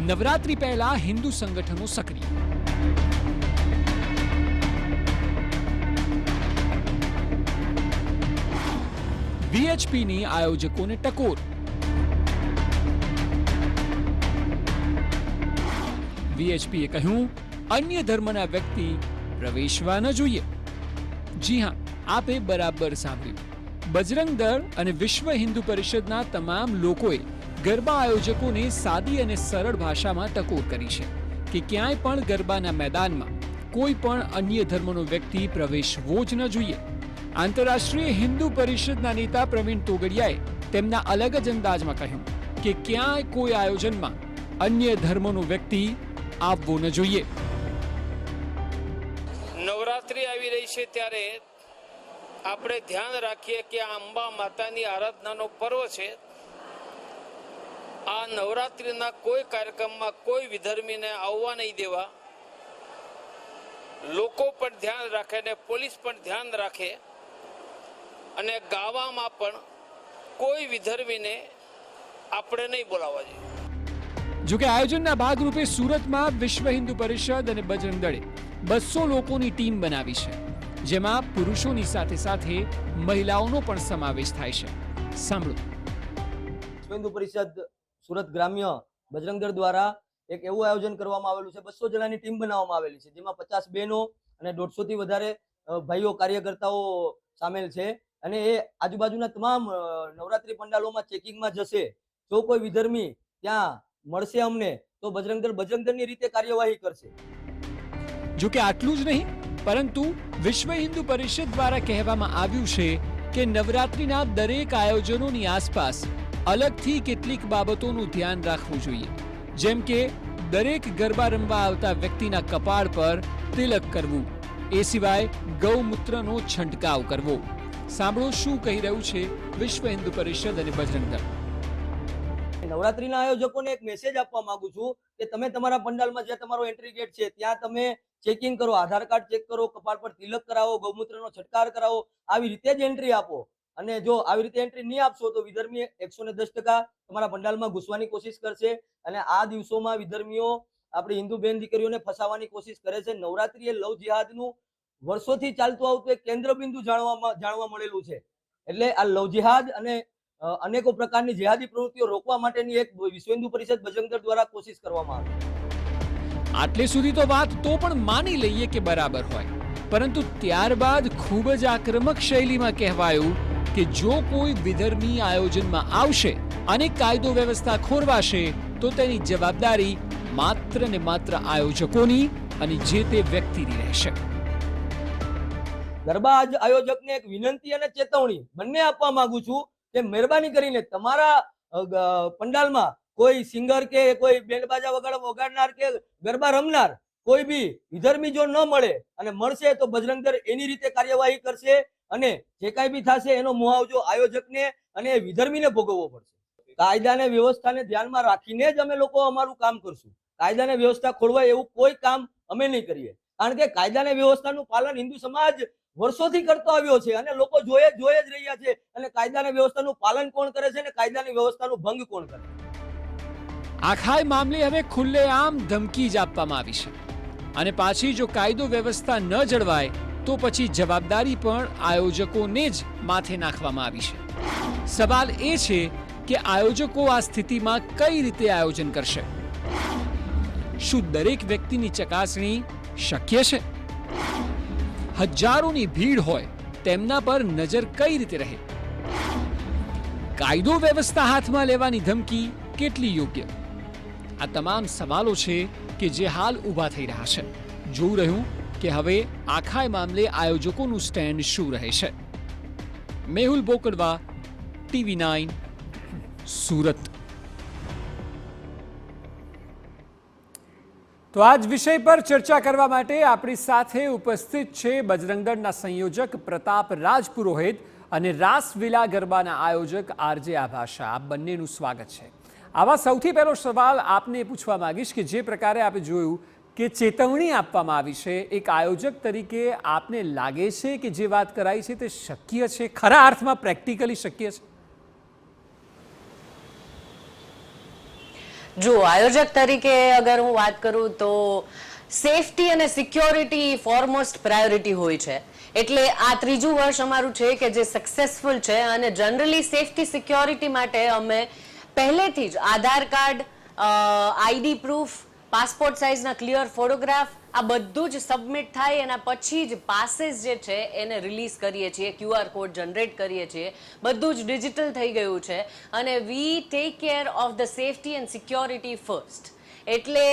નવરાત્રી પહેલા હિન્દુ સંગઠનો સક્રિય। વીએચપીની આયોજકોને ટકોર। વીએચપીએ કહ્યું, અન્ય ધર્મના વ્યક્તિ પ્રવેશવા ન જોઈએ। જી હા, આપે બરાબર સાંભળ્યું। બજરંગ દળ અને વિશ્વ હિન્દુ પરિષદના તમામ લોકોએ ગરબા આયોજકોને સાદી અને સરળ ભાષામાં ટકોર કરી છે કે ક્યાંય પણ ગરબાના મેદાનમાં કોઈ પણ અન્ય ધર્મનો વ્યક્તિ પ્રવેશવો જ ન જોઈએ। આંતરરાષ્ટ્રીય હિન્દુ પરિષદના નેતા પ્રવીણ તોગડિયાએ તેમના અલગ જ અંદાજમાં કહ્યું કે ક્યાંય કોઈ આયોજનમાં અન્ય ધર્મનો વ્યક્તિ આવવો ન જોઈએ। નવરાત્રિ આવી રહી છે ત્યારે આપણે ધ્યાન રાખીએ કે આ અંબા માતાની આરાધનાનો પર્વ છે। આ નવરાત્રિના કોઈ કાર્યક્રમમાં કોઈ વિધર્મીને આવવા નહીં દેવા। લોકો પણ ધ્યાન રાખે અને પોલીસ પણ ધ્યાન રાખે અને ગાવામાં પણ કોઈ વિધર્મીને આપણે નહીં બોલાવવા જોઈએ। જોકે આયોજનના ભાગરૂપે સુરતમાં વિશ્વ હિન્દુ પરિષદ અને બજરંગ દળે 200 લોકોની ટીમ બનાવી છે, જેમાં પુરુષોની સાથે સાથે મહિલાઓનો પણ સમાવેશ થાય છે। સાંભળો। વિશ્વ હિન્દુ પરિષદ સુરત ગ્રામ્ય બજરંગ દળ દ્વારા એક એવું આયોજન કરવામાં આવેલું છે। 200 જણાની ટીમ બનાવવામાં આવેલી છે, જેમાં 50 બહેનો અને 150 થી વધારે ભાઈઓ કાર્યકર્તાઓ સામેલ છે અને એ આજુબાજુના તમામ નવરાત્રી પંડાલોમાં ચેકિંગમાં જશે। જો કોઈ વિધર્મી ત્યાં મળશે અમને તો બજરંગ દળની રીતે કાર્યવાહી કરશે। જો કે આટલું જ નહીં, પરંતુ વિશ્વ હિન્દુ પરિષદ દ્વારા કહેવામાં આવ્યું છે કે નવરાત્રીના દરેક આયોજનોની આસપાસ અલગથી કેટલીક બાબતોનું ધ્યાન રાખવું જોઈએ, જેમ કે દરેક ગરબા રમવા આવતા વ્યક્તિના કપાળ પર તિલક કરવું, એ સિવાય ગૌમૂત્રનો છંટકાવ કરવો। સાંભળો શું કહી રહ્યું છે વિશ્વ હિન્દુ પરિષદ અને બજરંગ દળ। નવરાત્રીના આયોજકોને એક મેસેજ આપવા માંગુ છું કે તમે તમારા પંડાલમાં જે તમારો એન્ટ્રી ગેટ છે ત્યાં તમે ચેકિંગ કરો, આધાર કાર્ડ ચેક કરો, કપાળ પર તિલક કરાવો, ગૌમૂત્રનો છંટકાવ કરાવો। આવી રીતે જ એન્ટ્રી આપો અને જો આવી રીતે એન્ટ્રી નહીં આપશો તો વિધર્મી 110% તમારા પંડાલમાં ઘૂસવાની કોશિશ કરશે અને આ દિવસોમાં વિધર્મીઓ આપણી હિન્દુ બેન દીકરીઓને ફસાવવાની કોશિશ કરે છે। નવરાત્રી એ લવ જિહાદનું વર્ષોથી ચાલતું આવતું એક કેન્દ્રબિંદુ જાણવા મળેલું છે। એટલે આ લવ જિહાદ અને અનેકો પ્રકારની જિહાદી પ્રવૃત્તિઓ રોકવા માટેની એક વિશ્વ હિન્દુ પરિષદ બજરંગ દળ દ્વારા કોશિશ કરવામાં આવી। આટલે સુધી તો વાત તો પણ માની લઈએ કે બરાબર હોય, પરંતુ ત્યારબાદ ખૂબ જ આક્રમક શૈલીમાં કહેવાયું કે જો કોઈ વિધર્મી આયોજનમાં આવશે અને કાયદો વ્યવસ્થા ખોરવાશે તો તેની જવાબદારી માત્ર ને માત્ર આયોજકોની અને જે તે વ્યક્તિની રહેશે। ગરબા આયોજકને એક વિનંતી અને ચેતવણી બંને આપવા માંગુ છું કે મહેરબાની કરીને તમારા પંડાલમાં કોઈ સિંગર કે કોઈ બેન્ડ બાજા વગાડનાર કે ગરબા રમનાર કોઈ બી વિધર્મી જો ન મળે અને મળશે તો બજરંગ દળ એની રીતે કાર્યવાહી કરશે અને જે કાંઈ બી થશે એનો મુઆવજો આયોજકને અને વિધર્મીને ભોગવવો પડશે। કાયદા અને વ્યવસ્થાને ધ્યાનમાં રાખીને જ અમે લોકો અમારું કામ કરશું। કાયદા અને વ્યવસ્થા ખોરવાય એવું કોઈ કામ અમે નહીં કરીએ, કારણ કે કાયદા અને વ્યવસ્થાનું પાલન હિન્દુ સમાજ વર્ષોથી કરતો આવ્યો છે અને લોકો જોઈ જ રહ્યા છે અને કાયદા અને વ્યવસ્થાનું પાલન કોણ કરે છે અને કાયદાની વ્યવસ્થાનું ભંગ કોણ કરે છે। આખાય મામલે હવે ખુલ્લેઆમ ધમકી જ આપવામાં આવી છે અને પાછી જો કાયદો વ્યવસ્થા ન જળવાય તો પછી જવાબદારી પણ આયોજકોને જ માથે નાખવામાં આવી છે। સવાલ એ છે કે આયોજકો આ સ્થિતિમાં કઈ રીતે આયોજન કરશે? શું દરેક વ્યક્તિની ચકાસણી શક્ય છે? હજારોની ભીડ હોય તેમના પર નજર કઈ રીતે રહે? કાયદો વ્યવસ્થા હાથમાં લેવાની ધમકી કેટલી યોગ્ય? આ તમામ સવાલો છે કે જે હાલ ઊભા થઈ રહ્યા છે। જોવું રહ્યું કે હવે આખાય મામલે આયોજકોનું સ્ટેન્ડ શું રહે છે। મેહુલ બોકડવા, TV9 સુરત। તો આજ વિષય પર ચર્ચા કરવા માટે આપણી સાથે ઉપસ્થિત છે બજરંગ દળના સંયોજક પ્રતાપ રાજપુરોહિત અને રાસલીલા ગરબાના આયોજક આરજે આભાષા। આ બંનેનું સ્વાગત છે। આવા સૌથી પહેલો સવાલ આપને પૂછવા માંગીશ કે જે પ્રકારે આપણે જોયું કે ચેતવણી આપવામાં આવી છે, એક આયોજક તરીકે આપને લાગે છે કે જે વાત કરાઈ છે તે શક્ય છે, ખરા અર્થમાં પ્રેક્ટિકલી શક્ય છે? જો આયોજક તરીકે અગર હું વાત કરું તો સેફટી અને સિક્યોરિટી ફોરમોસ્ટ પ્રાયોરિટી હોય છે. એટલે આ ત્રીજું વર્ષ અમારું છે કે જે સક્સેસફુલ છે, અને જનરલી સેફટી સિક્યોરિટી માટે અમે પહેલેથી જ Aadhaar card, ID proof, passport સાઇઝના ક્લિયર ફોટોગ્રાફ આ બધું જ સબમિટ થાય એના પછી જ પાસીસ જે છે એને રિલીઝ કરીએ છીએ, QR કોડ જનરેટ કરીએ છીએ. બધું જ ડિજિટલ થઈ ગયું છે અને we take care of the safety and security first. એટલે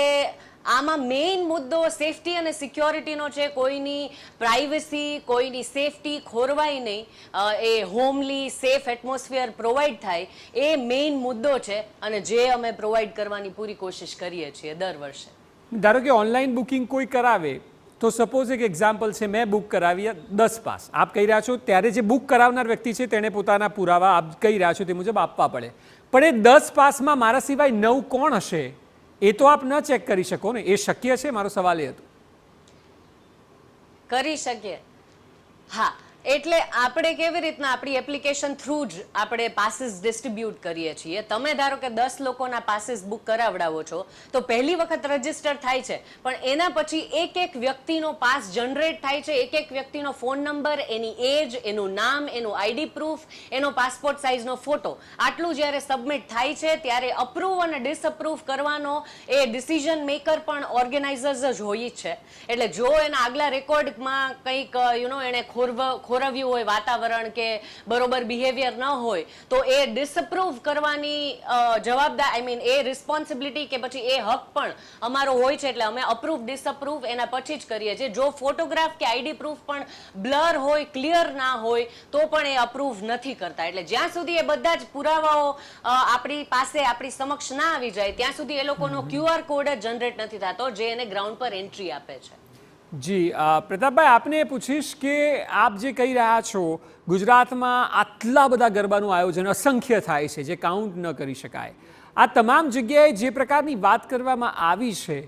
આમાં મેઇન મુદ્દો સેફટી અને સિક્યોરિટીનો છે. કોઈની પ્રાઇવસી, કોઈની સેફટી ખોરવાય નહીં, એ હોમલી સેફ એટમોસ્ફિયર પ્રોવાઈડ થાય, એ મેઇન મુદ્દો છે અને જે અમે પ્રોવાઈડ કરવાની પૂરી કોશિશ કરીએ છીએ દર વર્ષે. ધારો કે ઓનલાઈન બુકિંગ કોઈ કરાવે તો સપોઝ એક એક્ઝામ્પલ છે, મેં બુક કરાવી 10 પાસ, આપ કહી રહ્યા છો ત્યારે જે બુક કરાવનાર વ્યક્તિ છે તેણે પોતાના પુરાવા આપ કહી રહ્યા છો તે મુજબ આપવા પડે, પણ એ 10 પાસમાં મારા સિવાય 9 કોણ હશે એ તો આપ ન ચેક કરી શકો ને. એ શક્ય છે? મારો સવાલ એ હતો. કરી શકીએ, હા. એટલે આપણે કેવી રીતના આપણી એપ્લિકેશન થ્રુ જ આપણે પાસીસ ડિસ્ટ્રીબ્યુટ કરીએ છીએ. તમે ધારો કે 10 લોકોના પાસીસ બુક કરાવડાવો છો તો પહેલી વખત રજીસ્ટર થાય છે, પણ એના પછી એક એક વ્યક્તિનો પાસ જનરેટ થાય છે, એક એક વ્યક્તિનો ફોન નંબર, એની એજ, એનું નામ, એનું આઈડી પ્રૂફ, એનો પાસપોર્ટ સાઇઝનો ફોટો, આટલું જ્યારે સબમિટ થાય છે ત્યારે અપ્રૂવ અને ડિસઅપ્રૂવ કરવાનો એ ડિસિઝન મેકર પણ ઓર્ગેનાઇઝર્સ જ હોય છે. એટલે જો એના આગલા રેકોર્ડમાં કંઈક એણે ખોરવ્યું હોય વાતાવરણ કે બરોબર બિહેવિયર ન હોય તો એ ડિસઅપ્રૂવ કરવાની જવાબદાર, આઈ મીન એ રિસ્પોન્સિબિલિટી કે પછી એ હક પણ અમારો હોય છે. એટલે અમે અપ્રૂવ ડિસઅપ્રૂવ એના પછી જ કરીએ છીએ. જો ફોટોગ્રાફ કે આઈડી પ્રૂફ પણ બ્લર હોય, ક્લિયર ના હોય તો પણ એ અપ્રૂવ નથી કરતા. એટલે જ્યાં સુધી એ બધા જ પુરાવાઓ આપણી પાસે, આપણી સમક્ષ ના આવી જાય ત્યાં સુધી એ લોકોનો QR કોડ જ જનરેટ નથી થતો જે એને ગ્રાઉન્ડ પર એન્ટ્રી આપે છે. જી પ્રતાપભાઈ, આપને એ પૂછીશ કે આપ જે કહી રહ્યા છો ગુજરાતમાં આટલા બધા ગરબાનું આયોજન અસંખ્ય થાય છે જે કાઉન્ટ ન કરી શકાય, આ તમામ જગ્યાએ જે પ્રકારની વાત કરવામાં આવી છે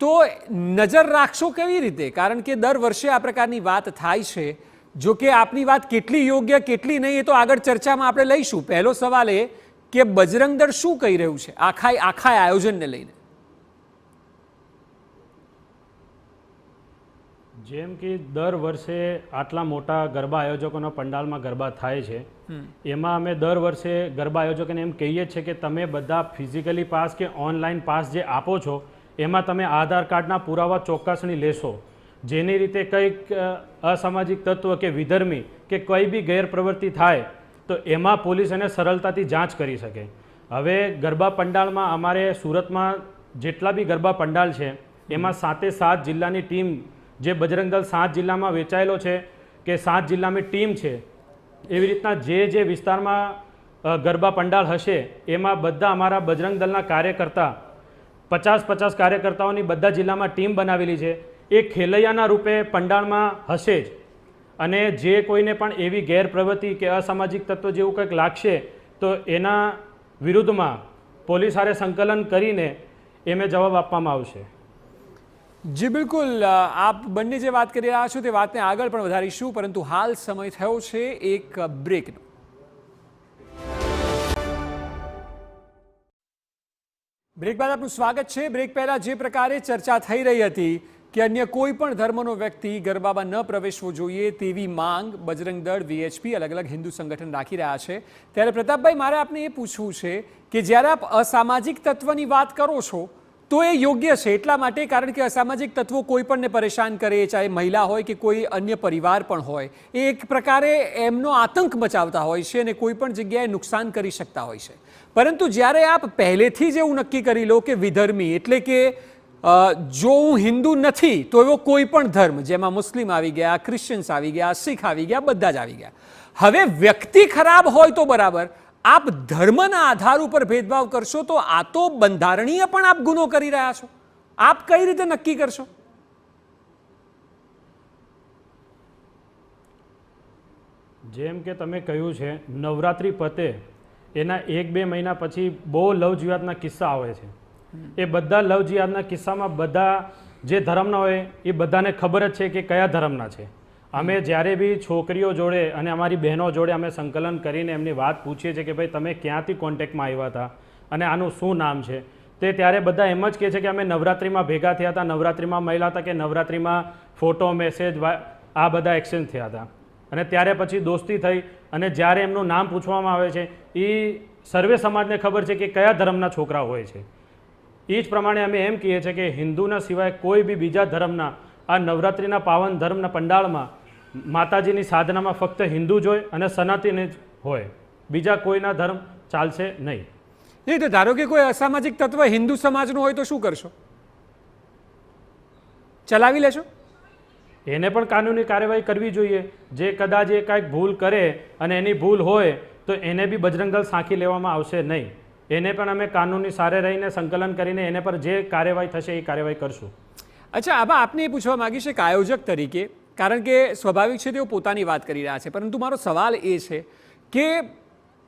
તો નજર રાખશો કેવી રીતે? કારણ કે દર વર્ષે આ પ્રકારની વાત થાય છે. જો કે આપની વાત કેટલી યોગ્ય કેટલી નહીં એ તો આગળ ચર્ચામાં આપણે લઈશું. પહેલો સવાલ એ કે બજરંગ દળ શું કહી રહ્યું છે આખા આયોજનને લઈને? જેમ કે દર વર્ષે આટલા મોટા ગરબા આયોજકોના પંડાલમાં ગરબા થાય છે, એમાં અમે દર વર્ષે ગરબા આયોજકોને એમ કહીએ છીએ કે તમે બધા ફિઝિકલી પાસ કે ઓનલાઈન પાસ જે આપો છો એમાં તમે આધાર કાર્ડના પુરાવા ચોક્કસની લેશો, જેની રીતે કંઈક અસામાજિક તત્વ કે વિધર્મી કે કોઈ બી ગેરપ્રવૃત્તિ થાય તો એમાં પોલીસ એને સરળતાથી જાંચ કરી શકે. હવે ગરબા પંડાલમાં અમારે સુરતમાં જેટલા બી ગરબા પંડાલ છે એમાં 7 જિલ્લાની ટીમ, જે બજરંગ દળ 7 જિલ્લામાં વેચાયેલો છે કે 7 જિલ્લામાં ટીમ છે, એવી રીતના જે વિસ્તારમાં ગરબા પંડાલ હશે એમાં બધા અમારા બજરંગ દળના કાર્યકર્તા 50 કાર્યકર્તાઓની બધા જિલ્લામાં ટીમ બનાવેલી છે. એ ખેલૈયાના રૂપે પંડાળમાં હશે જ, અને જે કોઈને પણ એવી ગેરપ્રવૃત્તિ કે અસામાજિક તત્વ જેવું કંઈક લાગશે તો એના વિરુદ્ધમાં પોલીસ હારે સંકલન કરીને એમે જવાબ આપવામાં આવશે. જી બિલકુલ, આપ બંને જે વાત કરી રહ્યા છો તે વાતને આગળ પણ વધારીશું, પરંતુ હાલ સમય થયો છે એક બ્રેકનો. બ્રેક બાદ આપનું સ્વાગત છે. બ્રેક પહેલા જે પ્રકારે ચર્ચા થઈ રહી હતી કે અન્ય કોઈ પણ ધર્મનો વ્યક્તિ ગરબામાં ન પ્રવેશવો જોઈએ તેવી માંગ બજરંગ દળ, VHP અલગ અલગ હિન્દુ સંગઠન રાખી રહ્યા છે, ત્યારે પ્રતાપભાઈ મારે આપને એ પૂછવું છે કે જ્યારે આપ અસામાજિક તત્વની વાત કરો છો તો એ યોગ્ય છે એટલા માટે કારણ કે અસામાજિક તત્વો કોઈ પણને પરેશાન કરે, ચાહે મહિલા હોય કે કોઈ અન્ય પરિવાર પણ હોય, એ એક પ્રકારે એમનો આતંક મચાવતા હોય છે અને કોઈ પણ જગ્યાએ નુકસાન કરી શકતા હોય છે. પરંતુ જ્યારે આપ પહેલેથી જ એવું નક્કી કરી લો કે વિધર્મી એટલે કે જો હું હિન્દુ નથી તો એવો કોઈ પણ ધર્મ, જેમાં મુસ્લિમ આવી ગયા, ક્રિશ્ચિયન્સ આવી ગયા, શીખ આવી ગયા, બધા જ આવી ગયા, હવે વ્યક્તિ ખરાબ હોય તો બરાબર, આપ ધર્મના આધાર ઉપર ભેદભાવ કરશો તો આ તો બંધારણીય પણ આપ ગુનો કરી રહ્યા છો. આપ કઈ રીતે નક્કી કરશો? જેમ કે તમે કહ્યું છે, નવરાત્રિ પતે એના 1-2 મહિના પછી બહુ લવ જિહાદના કિસ્સા આવે છે. એ બધા લવ જિહાદના કિસ્સામાં બધા જે ધર્મના હોય એ બધાને ખબર જ છે કે કયા ધર્મના છે. અમે જ્યારે બી છોકરીઓ જોડે અને અમારી બહેનો જોડે અમે સંકલન કરીને એમની વાત પૂછીએ છીએ કે ભાઈ તમે ક્યાંથી કોન્ટેક્ટમાં આવ્યા હતા અને આનું શું નામ છે, તે ત્યારે બધા એમ જ કહે છે કે અમે નવરાત્રિમાં ભેગા થયા હતા, નવરાત્રિમાં મળ્યા હતા, કે નવરાત્રિમાં ફોટો મેસેજ આ બધા એક્સચેન્જ થયા હતા. અને ત્યારે પછી દોસ્તી થઈ અને જ્યારે એમનું નામ પૂછવામાં આવે છે એ સર્વે સમાજને ખબર છે કે કયા ધર્મના છોકરા હોય છે. એ જ પ્રમાણે અમે એમ કહીએ છીએ કે હિન્દુના સિવાય કોઈ બી બીજા ધર્મના આ નવરાત્રિના પાવન ધર્મના પંડાળમાં માતાજીની સાધનામાં ફક્ત હિન્દુ જ હોય અને સનાતન જ હોય, બીજા કોઈના ધર્મ ચાલશે નહીં. નહીં તો ધારો કે કોઈ અસામાજિક તત્વ હિન્દુ સમાજનું હોય તો શું કરશો? ચલાવી લેશો? એને પણ કાનૂની કાર્યવાહી કરવી જોઈએ. જે કદાચ એ કાંઈક ભૂલ કરે અને એની ભૂલ હોય તો એને બી બજરંગ દળ સાંખી લેવામાં આવશે નહીં. એને પણ અમે કાનૂની સારે રહીને સંકલન કરીને એને પર જે કાર્યવાહી થશે એ કાર્યવાહી કરશું. અચ્છા, આમાં આપને એ પૂછવા માંગીશ એક આયોજક તરીકે, કારણ કે સ્વાભાવિક છે તેઓ પોતાની વાત કરી રહ્યા છે, પરંતુ મારો સવાલ એ છે કે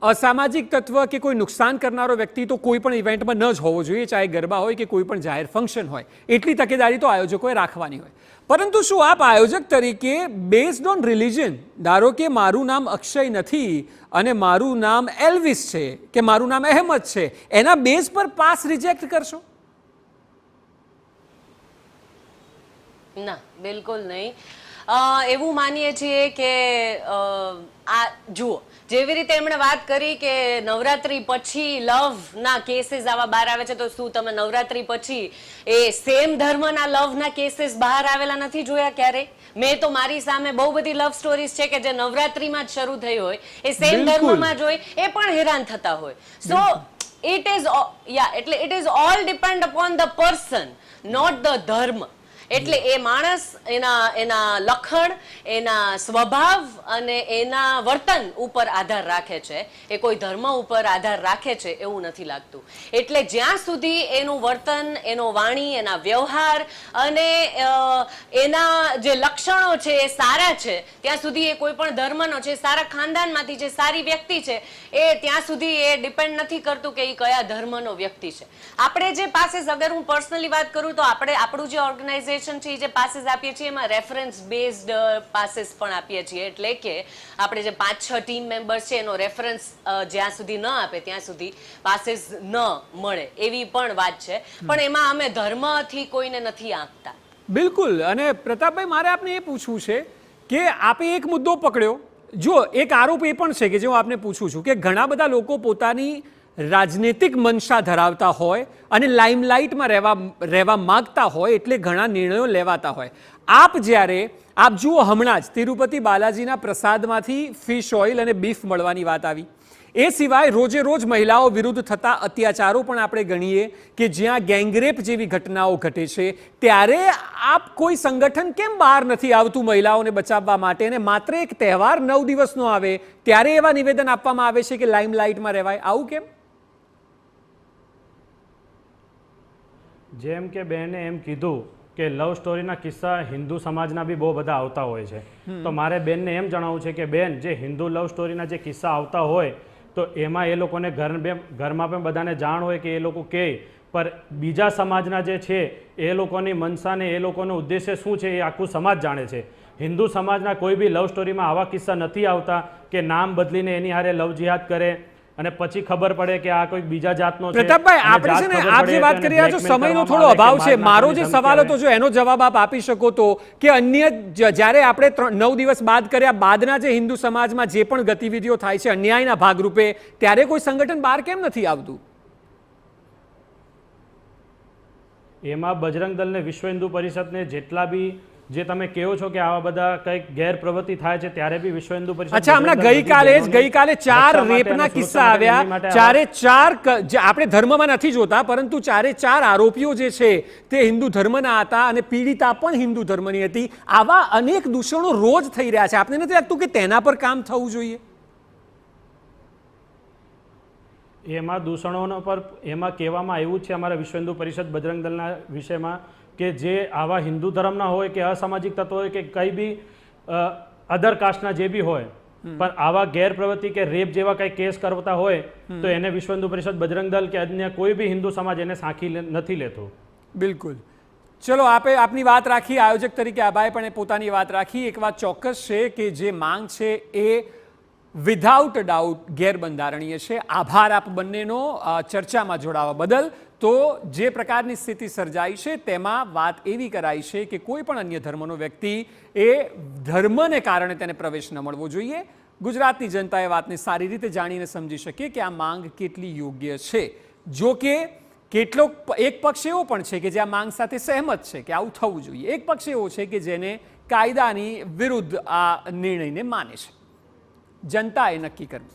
અસામાજિક તત્વ કે કોઈ નુકસાન કરનારો વ્યક્તિ તો કોઈ પણ ઇવેન્ટમાં ન જ હોવો જોઈએ, ચાહે ગરબા હોય કે કોઈ પણ જાહેર ફંક્શન હોય. એટલી તકેદારી તો આયોજકોએ રાખવાની હોય. પરંતુ શું આપ આયોજક તરીકે બેઝડ ઓન રિલિજન, ધારો કે મારું નામ અક્ષય નથી અને મારું નામ એલ્વિસ છે કે મારું નામ અહેમદ છે, એના બેઝ પર પાસ રિજેક્ટ કરશો? ના, બિલકુલ નહીં. એવું માનીએ છીએ કે આ જુઓ, જેવી રીતે એમણે વાત કરી કે નવરાત્રી પછી લવના કેસીસ આવા બહાર આવે છે, તો શું તમે નવરાત્રી પછી એ સેમ ધર્મના લવના કેસીસ બહાર આવેલા નથી જોયા ક્યારેય? મેં તો મારી સામે બહુ બધી લવ સ્ટોરીઝ છે કે જે નવરાત્રીમાં જ શરૂ થઈ હોય, એ સેમ ધર્મમાં જ હોય, એ પણ હેરાન થતા હોય. So it is all depend upon the person, not the ધર્મ. એટલે એ માણસ એના લખણ, એના સ્વભાવ અને એના વર્તન ઉપર આધાર રાખે છે, એ કોઈ ધર્મ ઉપર આધાર રાખે છે એવું નથી લાગતું. એટલે જ્યાં સુધી એનું વર્તન, એનો વાણી, એના વ્યવહાર અને એના જે લક્ષણો છે એ સારા છે, ત્યાં સુધી એ કોઈ પણ ધર્મનો છે, સારા ખાનદાનમાંથી છે, સારી વ્યક્તિ છે, એ ત્યાં સુધી એ ડિપેન્ડ નથી કરતું કે એ કયા ધર્મનો વ્યક્તિ છે. આપણે જે પાસીસ, અગર હું પર્સનલી વાત કરું તો આપણે આપણું જે ઓર્ગેનાઇઝેશન છે જે પાસીસ આપીએ છીએ એમાં રેફરન્સ બેઝડ પાસીસ પણ આપીએ છીએ. એટલે કે આપણે જે 5-6 ટીમ મેમ્બર્સ છે એનો રેફરન્સ જ્યાં સુધી ન આપે ત્યાં સુધી પાસીસ ન મળે, એવી પણ વાત છે. પણ એમાં અમે ધર્મથી કોઈને નથી આંકતા. બિલકુલ. અને પ્રતાપભાઈ, મારે આપને એ પૂછવું છે કે આપે એક મુદ્દો પકડ્યો. જો એક આરોપ એ પણ છે કે જે હું આપને પૂછું છું કે ઘણા બધા લોકો પોતાની રાજનૈતિક મનસા ધરાવતા હોય અને લાઇમલાઇટમાં રહેવા માગતા હોય, એટલે ઘણા નિર્ણયો લેવાતા હોય. આપ જુઓ, હમણાં જ તિરુપતિ બાલાજીના પ્રસાદમાંથી ફિશ ઓઇલ અને બીફ મળવાની વાત આવી. એ સિવાય રોજે રોજ મહિલાઓ વિરુદ્ધ થતા અત્યાચારો પણ આપણે ગણીએ કે જ્યાં ગેંગરેપ જેવી ઘટનાઓ ઘટે છે, ત્યારે આપ કોઈ સંગઠન કેમ બહાર નથી આવતું મહિલાઓને બચાવવા માટે? અને માત્ર એક તહેવાર 9 દિવસનો આવે ત્યારે એવા નિવેદન આપવામાં આવે છે કે લાઇમલાઇટમાં રહેવાય, આવું કેમ? જેમ કે બહેને એમ કીધું કે લવ સ્ટોરીના કિસ્સા હિન્દુ સમાજના બી બહુ બધા આવતા હોય છે, તો મારે બેનને એમ જણાવવું છે કે બેન, જે હિન્દુ લવ સ્ટોરીના જે કિસ્સા આવતા હોય તો એમાં એ લોકોને ઘરમાં પણ બધાને જાણ હોય કે એ લોકો કહે, પણ બીજા સમાજના જે છે એ લોકોની મનસા ને એ લોકોનો ઉદ્દેશ્ય શું છે એ આખું સમાજ જાણે છે. હિન્દુ સમાજના કોઈ બી લવ સ્ટોરીમાં આવા કિસ્સા નથી આવતા કે નામ બદલીને એની હારે લવ જિહાદ કરે અને પછી ખબર પડે કે આ કોઈ બીજા જાતનો છે. પ્રતાપભાઈ, આપણે છે ને આપ જે વાત કરી રહ્યા છો સમયનો થોડો અભાવ છે. મારો જે સવાલ હતો જો એનો જવાબ આપ આપી શકો તો, કે અન્ય જ્યારે આપણે 9 દિવસ બાદ કર્યા બાદના જે હિન્દુ સમાજમાં જે પણ ગતિવિધિઓ થાય છે અન્યાયના ભાગરૂપે, ત્યારે કોઈ સંગઠન બહાર કેમ નથી આવતું? એમાં બજરંગ દળ ને વિશ્વ હિન્દુ પરિષદને જેટલા બી જે તમે કહો છો કે આવા બધા કંઈક ગેરપ્રવૃત્તિ થાય છે ત્યારે બી વિશ્વ હિન્દુ પરિષદ. અચ્છા, હમણાં ગઈકાલે 4 રેપના કિસ્સા આવ્યા. 4 આપણે ધર્મમાં નથી જોતા, પરંતુ 4 આરોપીઓ જે છે તે હિન્દુ ધર્મના હતા અને પીડિતા પણ હિન્દુ ધર્મની હતી. આવા અનેક દૂષણો રોજ થઈ રહ્યા છે. આપને નથી લાગતું કે તેના પર કામ થવું જોઈએ? એમાં દૂષણોનો પર એમાં કહેવામાં આવ્યું છે અમારા વિશ્વ હિન્દુ પરિષદ બજરંગ દળના વિષયમાં કે જે આવા હિન્દુ ધર્મના હોય કે અસામાજિક તત્વો હોય કે કંઈ બી અધર કાસ્ટના જે બી હોય, પણ આવા ગેરપ્રવૃત્તિ કે રેપ જેવા કંઈ કેસ કરતા હોય તો એને વિશ્વ હિન્દુ પરિષદ બજરંગ દળ કે અન્ય કોઈ બી હિન્દુ સમાજ એને સાંખી નથી લેતો. બિલકુલ. ચલો, આપની વાત રાખી, આયોજક તરીકે આભાએ પણ પોતાની વાત રાખી. એક વાત ચોક્કસ છે કે જે માંગ છે એ વિધાઉટ ડાઉટ ગેરબંધારણીય છે. આભાર આપ બંનેનો ચર્ચામાં જોડાવા બદલ. તો જે પ્રકારની સ્થિતિ સર્જાઈ છે તેમાં વાત એવી કરાઈ છે કે કોઈ પણ અન્ય ધર્મનો વ્યક્તિ એ ધર્મને કારણે તેને પ્રવેશ ન મળવો જોઈએ. ગુજરાતની જનતાએ વાતને સારી રીતે જાણીને સમજી શકે કે આ માંગ કેટલી યોગ્ય છે. જો કે કેટલોક એક પક્ષ એવો પણ છે કે જે આ માંગ સાથે સહેમત છે કે આવું થવું જોઈએ. એક પક્ષ એવો છે કે જેને કાયદાની વિરુદ્ધ આ નિર્ણયને માને છે. જનતાએ નક્કી કરવું.